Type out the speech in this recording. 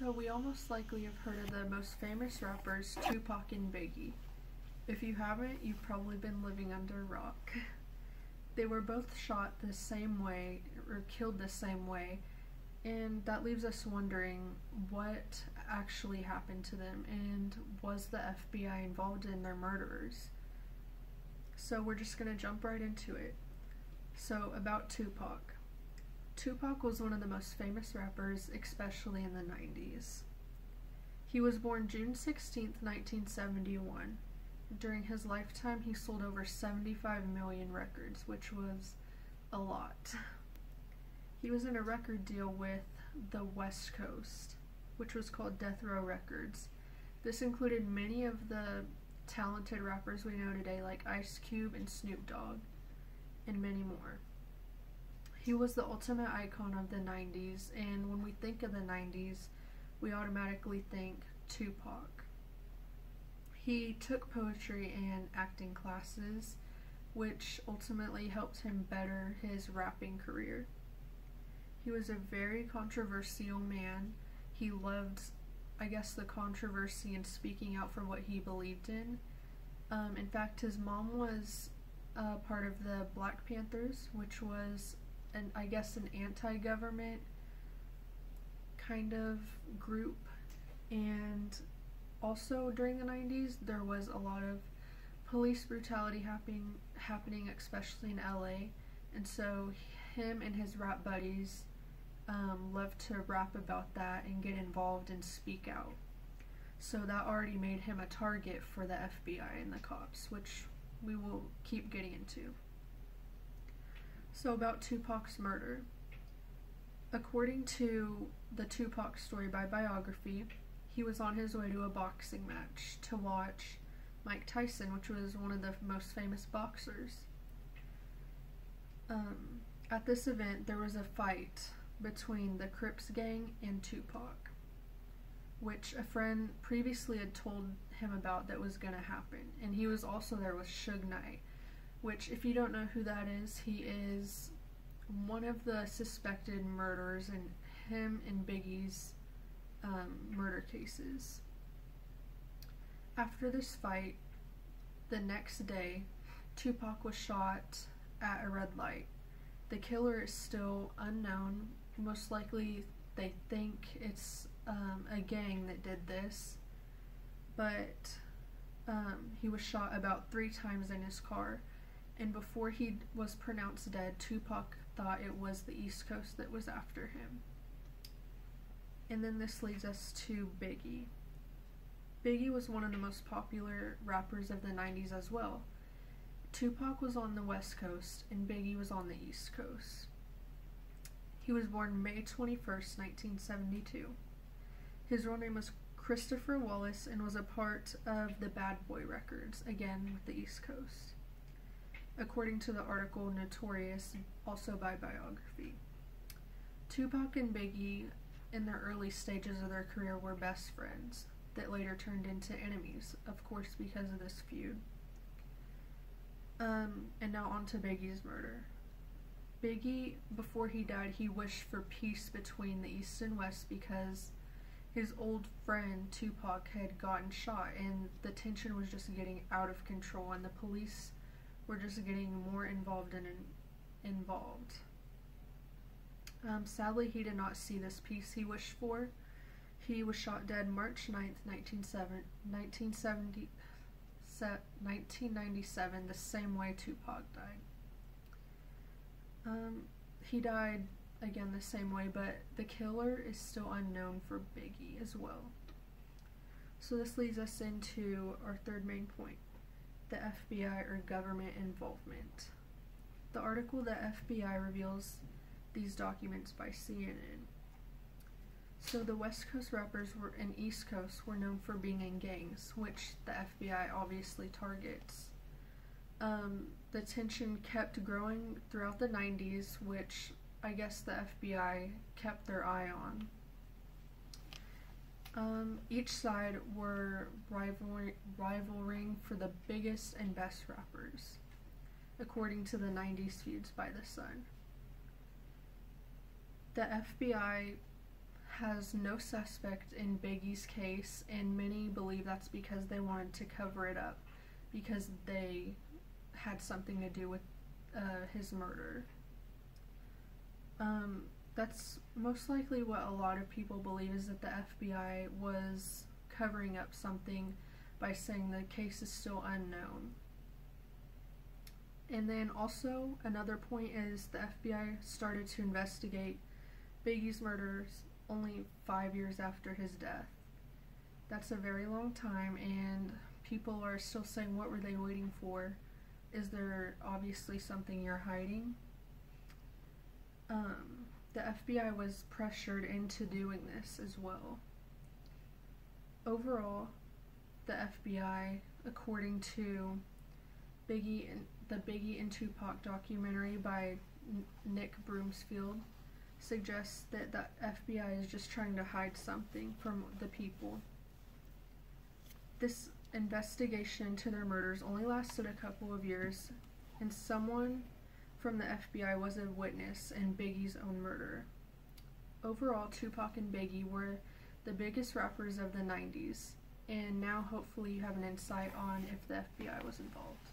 So we almost likely have heard of the most famous rappers, Tupac and Biggie. If you haven't, you've probably been living under a rock. They were both shot the same way, or killed the same way, and that leaves us wondering what actually happened to them, and was the FBI involved in their murderers? So we're just gonna jump right into it. So about Tupac. Tupac was one of the most famous rappers, especially in the 90s. He was born June 16th, 1971. During his lifetime, he sold over 75 million records, which was a lot. He was in a record deal with the West Coast, which was called Death Row Records. This included many of the talented rappers we know today, like Ice Cube and Snoop Dogg, and many more. He was the ultimate icon of the 90s, and when we think of the 90s, we automatically think Tupac. He took poetry and acting classes, which ultimately helped him better his rapping career. He was a very controversial man. He loved, I guess, the controversy and speaking out for what he believed in. In fact, his mom was part of the Black Panthers, which was, an anti-government kind of group. And also during the 90s, there was a lot of police brutality happening, especially in LA. And so him and his rap buddies loved to rap about that and get involved and speak out. So that already made him a target for the FBI and the cops, which we will keep getting into. So about Tupac's murder. According to the Tupac Story by Biography, he was on his way to a boxing match to watch Mike Tyson, which was one of the most famous boxers. At this event, there was a fight between the Crips gang and Tupac, which a friend previously had told him about that was going to happen. And he was also there with Suge Knight, which, if you don't know who that is, he is one of the suspected murderers in him and Biggie's murder cases. After this fight, the next day, Tupac was shot at a red light. The killer is still unknown. Most likely they think it's a gang that did this, but he was shot about 3 times in his car, and before he was pronounced dead, Tupac thought it was the East Coast that was after him. And then this leads us to Biggie. Biggie was one of the most popular rappers of the 90s as well. Tupac was on the West Coast and Biggie was on the East Coast. He was born May 21st, 1972. His real name was Christopher Wallace and was a part of the Bad Boy Records, again with the East Coast, according to the article Notorious, also by Biography. Tupac and Biggie, in their early stages of their career, were best friends that later turned into enemies, of course, because of this feud. And now on to Biggie's murder. Biggie, before he died, he wished for peace between the East and West because his old friend Tupac had gotten shot, and the tension was just getting out of control, and the police were just getting more involved and involved. Sadly, he did not see this peace he wished for. He was shot dead March 9th, 1997, the same way Tupac died. He died again the same way, but the killer is still unknown for Biggie as well. So this leads us into our third main point, the FBI or government involvement. The article The FBI reveals these documents by CNN. So the West Coast rappers and East Coast were known for being in gangs, which the FBI obviously targets. The tension kept growing throughout the 90s, which I guess the FBI kept their eye on. Each side were rivaling for the biggest and best rappers, according to the 90s feuds by The Sun. The FBI has no suspect in Biggie's case, and many believe that's because they wanted to cover it up, because they had something to do with his murder. That's most likely what a lot of people believe, is that the FBI was covering up something by saying the case is still unknown. And then also another point is the FBI started to investigate Biggie's murders only 5 years after his death. That's a very long time, and people are still saying, what were they waiting for? Is there obviously something you're hiding? The FBI was pressured into doing this as well. Overall, the FBI, according to the Biggie and Tupac documentary by Nick Broomfield, suggests that the FBI is just trying to hide something from the people. This investigation into their murders only lasted a couple of years, and someone from the FBI was a witness in Biggie's own murder. Overall, Tupac and Biggie were the biggest rappers of the 90s, and now hopefully you have an insight on if the FBI was involved.